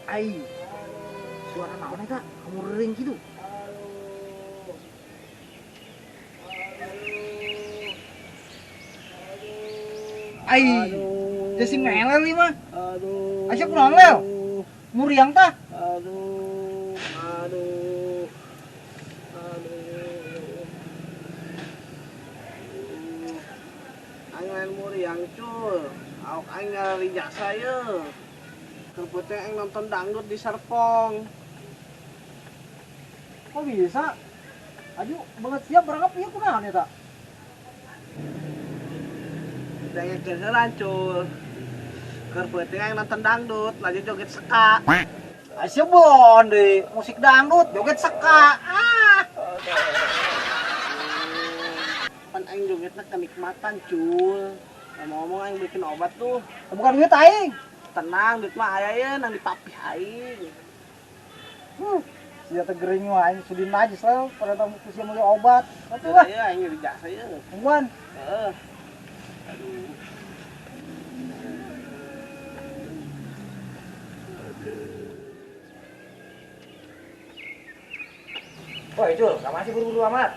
Ai, suara naon eta? Kamu ring gitu. Ai, jadi melel nih mah. Asya kunaon lel? Muriang tah? Aduh. Aing lain muriang cul. Aok aing ngarijak saya. Kerputnya aing nonton dangdut di Serpong. Kok bisa? Aju banget siap berangkat ya kunaon eta? Dengek kehelan cul. Kerputnya aing nonton dangdut, lagi joget seka. Asya bon deh, musik dangdut, joget seka. Ah. Pan aing jogetnya kenikmatan cul. Ngomong-ngomong aing bikin obat tuh. Bukan duit aing. Tenang, duit mah aya ye nang dipapih aing. Sia teh gering mah aing sudin najis lel, pada tamu sia meuli obat. Atuh lah, Saya aing ngarijak saya. tungguan. Heeh. Aduh. Woi, Cul, ka masih buru-buru amat.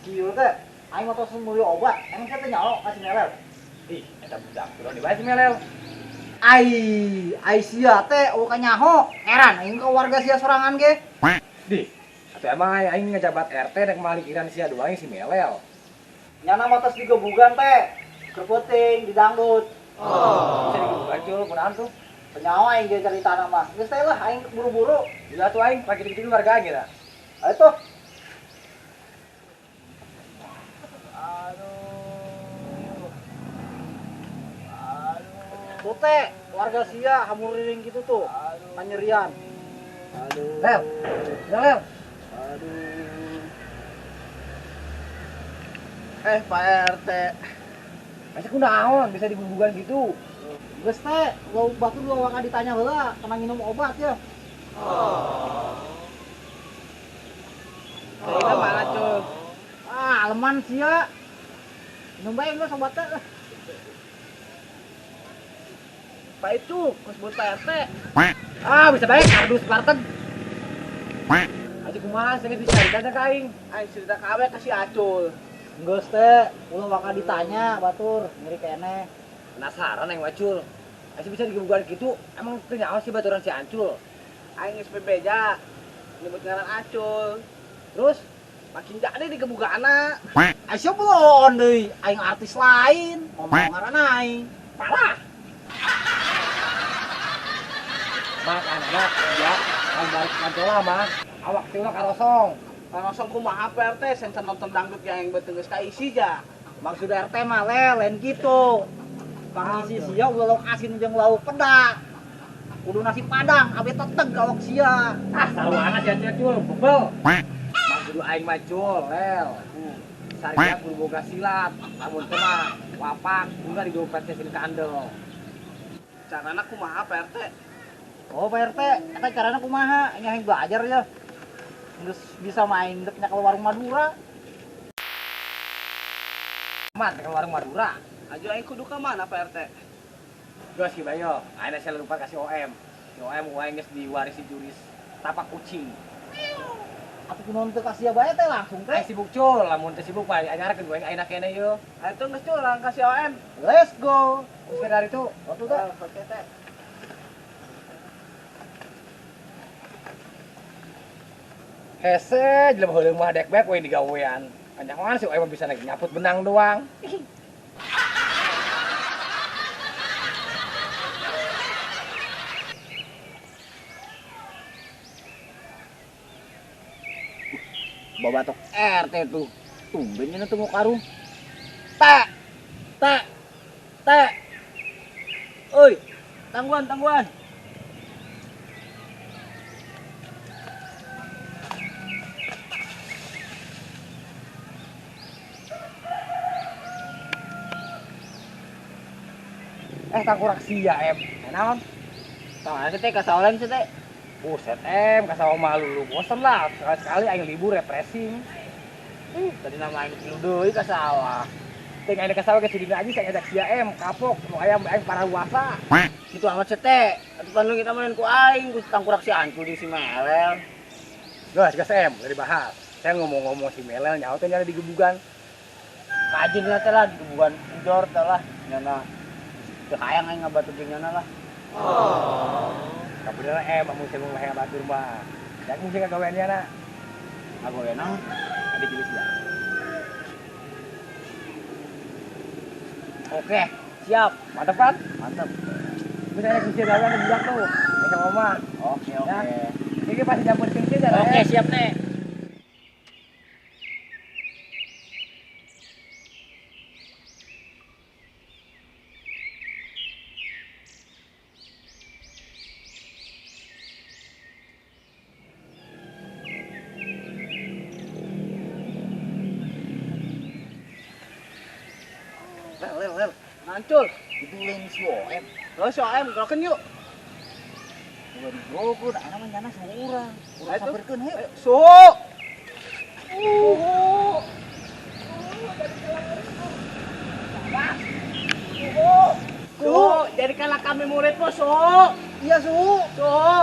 Kieu teh aing mah tos meuli obat, emang saya teh nyalo kasih melel. Ih, eta budak kurang dibae si melel. Ai sia teh eueuh kanyaho. Heran aing ke warga sia sorangan ge. Di, atuh emang aing ngejabat RT rek malikiran sia doang si melel. Nyana mah tos digebugan teh. Keur peuting di dangdut. Bisa digebukan cul, kunaon tuh? Penyawa aing ge caritana mah. Geus teh lah aing buru-buru. Gila tuh aing pagi dikit warga aing kita. Ayo tuh. Tuh teh, warga sia hamuriring gitu tuh. Panyerian. Aduh. Lel. Lel. Aduh. Pak RT. Masih kunaon bisa digebukan gitu. Geus teh, lo batu dua waka ditanya heula, kena minum obat ya. Kayaknya mana cul? Aleman sia. Minum bae geus obat teh. Pak itu, sebut Pak RT. Bisa baik kardus Spartan. Aja kumaha sing bisa ditanya ka aing. Aing cerita kabeh kasih acul. Geus teh, ulah waka ditanya batur, ngiri keneh. Penasaran aing wacul. Masih bisa digebukan gitu. Emang teu nyaho sih baturan si Ancul. Aing geus bebeja. Nyebut ngaran acul. Terus Makin jadi digebugana. Asya belum deui, aing artis lain, ngomong ngaran aing. parah. Mak anak ya, kan balik kantor lama. Awak teh ulah karosong. Langsung kumaha Pak RT sen nonton dangdut yang beuteung geus kaisi ja. Maksud RT mah lain gitu. Pangisi sia ulah lauk asin jeung lauk pedak. Kudu nasi padang, abe teteg awak sia. Saruana si Ancul, bebel. Kudu aing macul, lel. Sarja kudu boga silat, lamun teh mah wapak, enggak di dompetnya sini kandel. Carana kumaha Pak RT? Oh Pak RT, eta carana kumaha? Aing belajar ya. Geus bisa main deknya ke warung Madura. Aman ke warung Madura. Aju aing kudu ka mana Pak RT? Geus ki bayo, ayeuna saya lupa kasih OM. Si OM uang geus diwarisi juris tapak kucing. Atuh kunaon teu kasia bae teh langsung teh. Aing sibuk cul, lamun teu sibuk bae anyar ke gue ayeuna kene yeuh. Ayo tuh geus curang kasih OM. Let's go. Terus dari itu, Waktu teh. Oke teh. hese jelema heuleung mah dek bek we digawean. Panjang mana sih OM bisa naik nyaput benang doang. Babatok RT tuh. Tumben nya teu mau karung. Teh. Teh. Teh. Oi, tangguhan. Tangkurak sia em. Naon? Tah teh kasaolan teh. Buset em, kasawa malu lu. Bosen lah, sekali-sekali aing libur refreshing. Tadi nama aing kieu deui ka sawah. Ting aing kasawah ke sidina aja saya ngajak sia kapok nu aya aing para luasa. Gitu amat sete. Atuh pan kita main ku aing ku tangkurak si Ancul di si Melel. Geus dari bahas. Saya ngomong-ngomong si Melel nyaho teh nyana digebugan. Kajin teh lah bukan jor teh lah nyana. Teu hayang aing ngabatur jeung nyana lah. Kabeneran amun saya mau hayang batur mah. Jak mungkin kagawean nyana. Ngagoyana. Ada juga sia. Oke, siap. Mantap kan? Mantap. Terus ada kunci dalam di budak tuh. Kita ngomong. Oke. Ini pasti jam penting sih dah. Oke, siap nih. Lel. Ngancul. Ditulen si OM. Lo si OM gerokeun yuk. Udah digogo, da anak nyana sama urang. Urang sabarkeun he. Suhu. Suhu, jadi kalau kami murid mo, Suhu. Iya, Su. Suhu.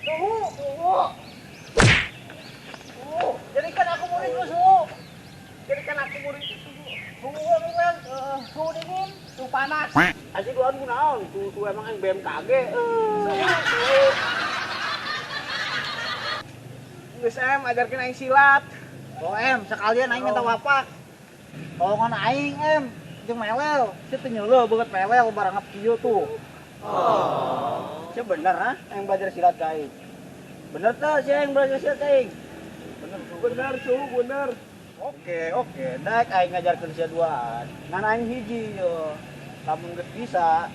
Suhu. Jadikan aku murid mo, Suhu. Jadikan aku murid mo, Suhu. Suhu dingin, suhu panas. Asik luan ku naon, suhu emang yang BMKG. Suhu. Geus em ajarkeun aing silat. OM, sekalian aing minta wapak. Tolongan aing, em. Jeung Melel. Sieu teh nyeuleuh beungeut Melel barangap kieu tuh. Sia bener ha, yang belajar silat ka aing. Bener teh sia yang belajar silat ka aing. Bener, Suhu, bener. Oke, daek aing ngajarkeun sia duaan. Ngan aing hiji yo. Lamun geus bisa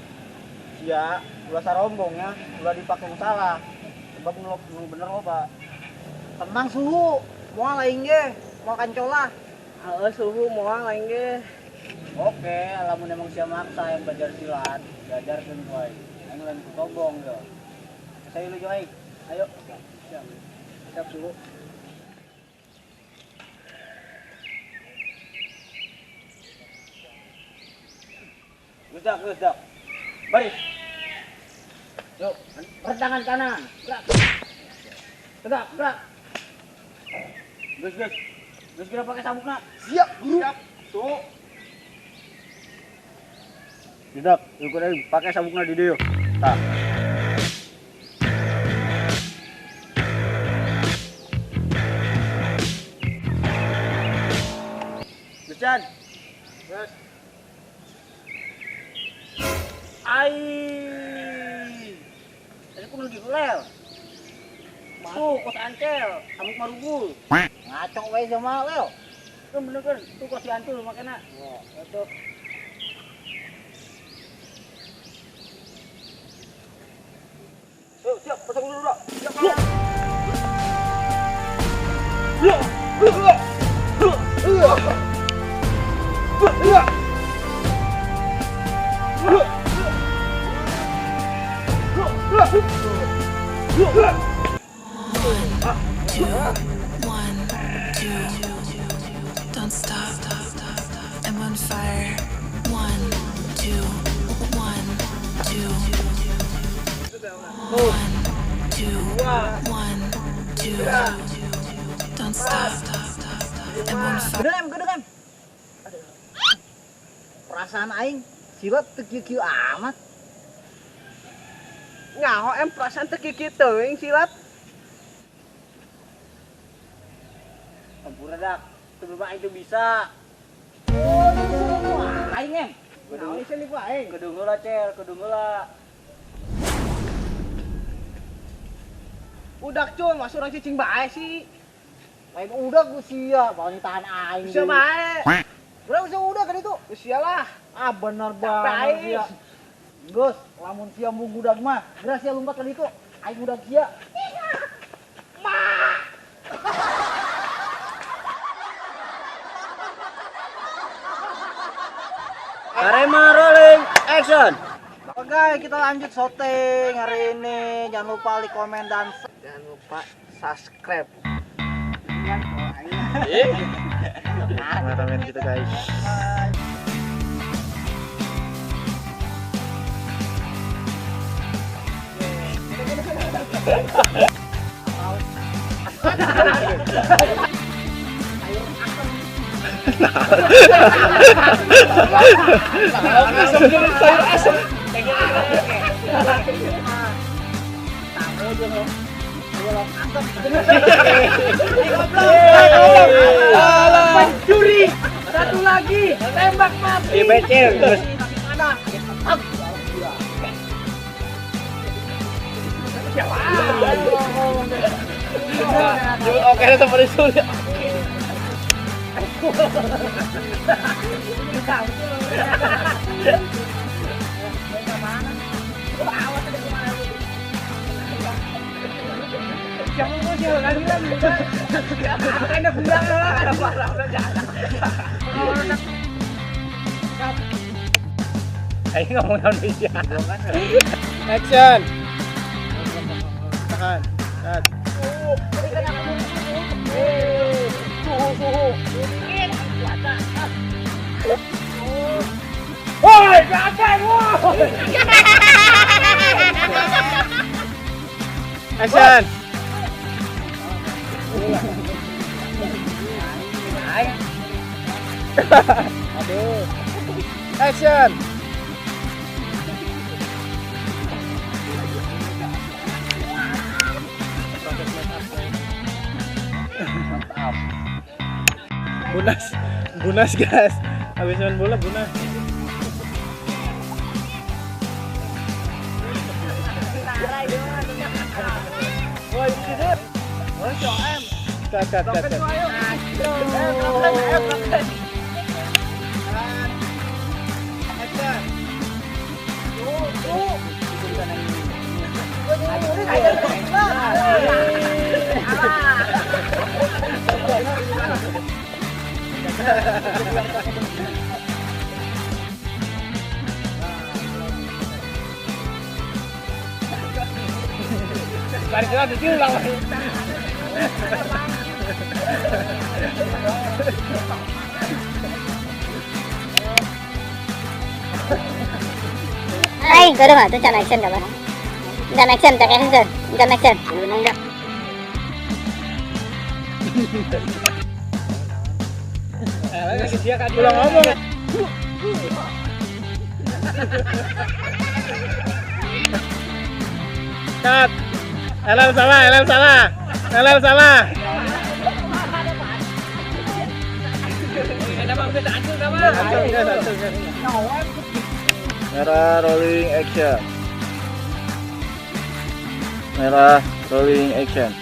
sia ulah sarombong ya, ulah dipake nu salah. Sebab nu bener loba. Tenang, Suhu. Moal aing ge, moal kancolah. Heeh, Suhu moal aing ge. Oke, lamun emang sia maksa yang belajar silat, diajarkeun ku aing. Aing lain ku sombong yo. Saya lu jo aing. Ayo. Siap, Suhu. Gedak. Baris. Yuk, tangan kanan. Gerak. Gus kira pakai sabukna. Siap, Guru. Siap. Tuh. Gedak, ikut aja pakai sabukna di dieu. Tah. Gesan. Gus. Tadi kudu digulel. Tuh, kos ancel, samuk marugul. Ngaco we sama Lel. Tuh bener kan, tuh kos ancel makanya. Oh, Itu. Yuk, siap, pasang dulu, Bro. Siap, Bro. Two, one, two. Don't stop. I'm on fire. One, two, one, two. One, two, one, two. Don't stop. I'm on fire. Gedeng. Perasaan aing silat teu kieu-kieu amat. Nyaho em perasaan teu kieu teuing silat. Ampura dak, sebelum aing teu bisa. Aing em. Gedung ieu nih aing. Gedung heula cel, gedung heula. Udak cuy, masuk orang cicing bae sih. Lain udah ku sia, bawang tahan aing. Bisa bae. Urang bisa udah kan itu. Sia lah. Ah bener Capek banget aing. sia. Geus, lamun sia mung budak mah, geus sia lompat kan itu. Aing budak sia. Karema rolling action. Oke, kita lanjut syuting hari ini. Jangan lupa like, komen, dan Jangan lupa subscribe. share. Kameramen kita guys. Pencuri. Satu lagi. Tembak mati. Becel terus. Oke, itu paling sulit. Ayo ngomong Indonesia. Action. Tahan. Cut. Woi, gagal lu. Action. Action. Bunas guys. Habis main bola bunas. Woi, sip. Woi, em. Cut. Balik lagi diulang. Ay, kau dah tu jangan action dah, jangan action, jangan action. Enggak. Ulang ngomong. Cut. LL salah. Merah rolling action.